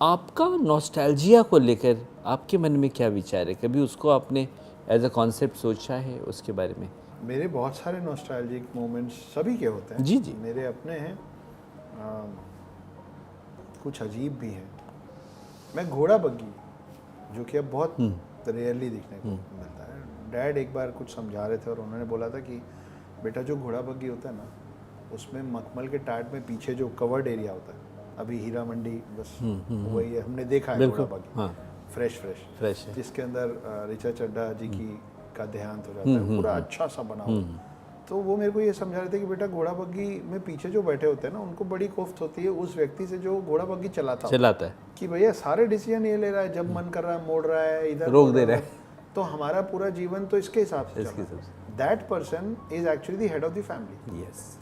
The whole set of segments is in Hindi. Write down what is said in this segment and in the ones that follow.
आपका नॉस्टैल्जिया को लेकर आपके मन में क्या विचार है? कभी उसको आपने एज अ कॉन्सेप्ट सोचा है उसके बारे में? मेरे बहुत सारे नॉस्टैल्जिक मोमेंट्स सभी के होते हैं। जी, जी। मेरे अपने हैं, कुछ अजीब भी हैं। मैं घोड़ा बग्गी, जो कि अब बहुत रेयरली दिखने को मिलता है। डैड एक बार कुछ समझा रहे थे और उन्होंने बोला था कि बेटा जो घोड़ा बग्गी होता है ना, उसमें मखमल के टाट में पीछे जो कवर्ड एरिया होता है, अभी हीरा मंडी बस वही है, हमने देखा है घोड़ा बग्गी। हाँ, फ्रेश है। जिसके अंदर ऋचा चड्ढा जी की का देहांत हो जाता है, पूरा अच्छा सा बना हुआ। तो वो मेरे को ये समझा रहे थे कि बेटा घोड़ा बग्गी में पीछे जो बैठे होते हैं ना, उनको बड़ी कोफ्त होती है उस व्यक्ति से जो घोड़ा बग्गी चलाता है कि भैया सारे डिसीजन ये ले रहा है, जब मन कर रहा है मोड़ रहा है, इधर रोक दे रहा है, तो हमारा पूरा जीवन तो इसके हिसाब से चल रहा है। That person is actually the head of the family. Yes.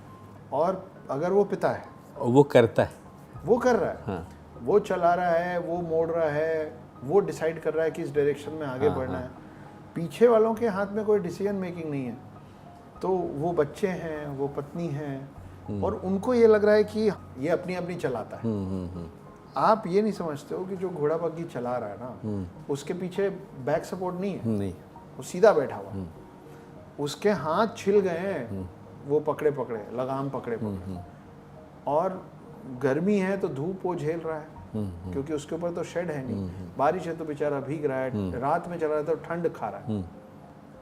और अगर वो पिता है, वो करता है, वो कर रहा है, हाँ, वो चला रहा है, वो मोड़ रहा है, वो डिसाइड कर रहा है कि इस डायरेक्शन में आगे बढ़ना है। पीछे वालों के हाथ में कोई डिसीजन मेकिंग नहीं है। तो वो बच्चे हैं, वो पत्नी हैं, और उनको ये लग रहा है कि ये अपनी अपनी चलाता है। आप ये नहीं समझते हो कि जो घोड़ा बग्गी चला रहा है ना, उसके पीछे बैक सपोर्ट नहीं है, नहीं, वो सीधा बैठा हुआ, उसके हाथ छिल गए हैं, वो पकड़े लगाम पकड़े और गर्मी है तो धूप वो झेल रहा है, क्योंकि उसके ऊपर तो शेड है नहीं, बारिश है तो बेचारा भीग रहा है, रात में चला रहा है तो ठंड खा रहा है।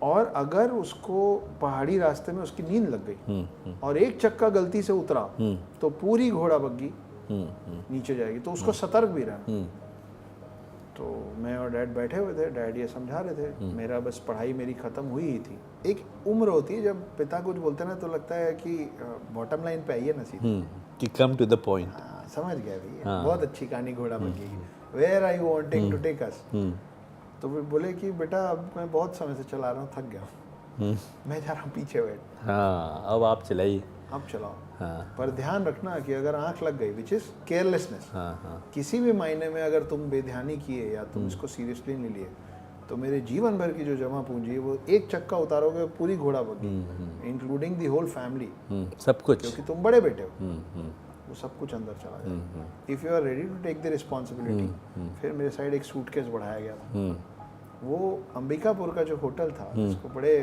और अगर उसको पहाड़ी रास्ते में उसकी नींद लग गई और एक चक्का गलती से उतरा तो पूरी घोड़ा बग्गी नीचे जाएगी, तो उसको सतर्क भी रहना। तो मैं और डैड बैठे हुए थे, डैड ये समझा रहे थे, मेरा बस पढ़ाई मेरी ख़त्म हुई ही थी। एक उम्र होती है जब पिता कुछ बोलते हैं ना, तो लगता है कि बॉटम लाइन पे आइए ना सीधे, कि कम टू द पॉइंट। समझ गया भैया, बहुत अच्छी कहानी घोड़ा बग्गी की, where are you wanting to take us. तो वे बोले कि बेटा अब मैं बहुत समय से चला रहा हूँ, थक गया हूँ, मैं जा रहा हूँ पीछे बैठ। हाँ, अब आप चलाइए, अब चलाओ। हाँ, पर ध्यान रखना कि अगर आंख लग गई, विच इज केयरलेसनेस, किसी भी मायने में अगर तुम बेध्यानी किए या तुम इसको सीरियसली नहीं लिए, तो मेरे जीवन भर की जो जमा पूंजी है वो एक चक्का उतारोगे पूरी घोड़ा बग्गी, इंक्लूडिंग दी होल फैमिली, सब कुछ, क्योंकि तुम बड़े बेटे हो, वो सब कुछ अंदर चला जाएगा। If you are ready to take the responsibility. फिर मेरे साइड एक सूटकेस बढ़ाया गया था, वो अंबिकापुर का जो होटल था, उसको बड़े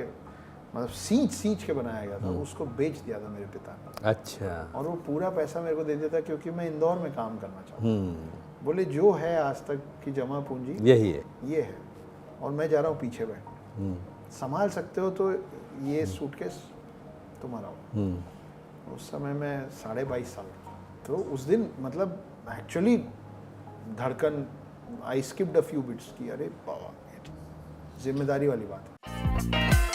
मतलब सींच के बनाया गया था, उसको बेच दिया था मेरे पिता ने। अच्छा। और वो पूरा पैसा मेरे को दे दिया था, क्योंकि मैं इंदौर में काम करना चाहता हूँ। बोले जो है आज तक की जमा पूंजी यही है, ये है, और मैं जा रहा हूँ पीछे बैठ, संभाल सकते हो तो ये सूटकेस तुम्हारा हो। उस समय मैं 22.5 साल का, तो उस दिन मतलब एक्चुअली धड़कन, आई स्किप्ड अ फ्यू बिट्स की, अरे बाबा जिम्मेदारी वाली बात है।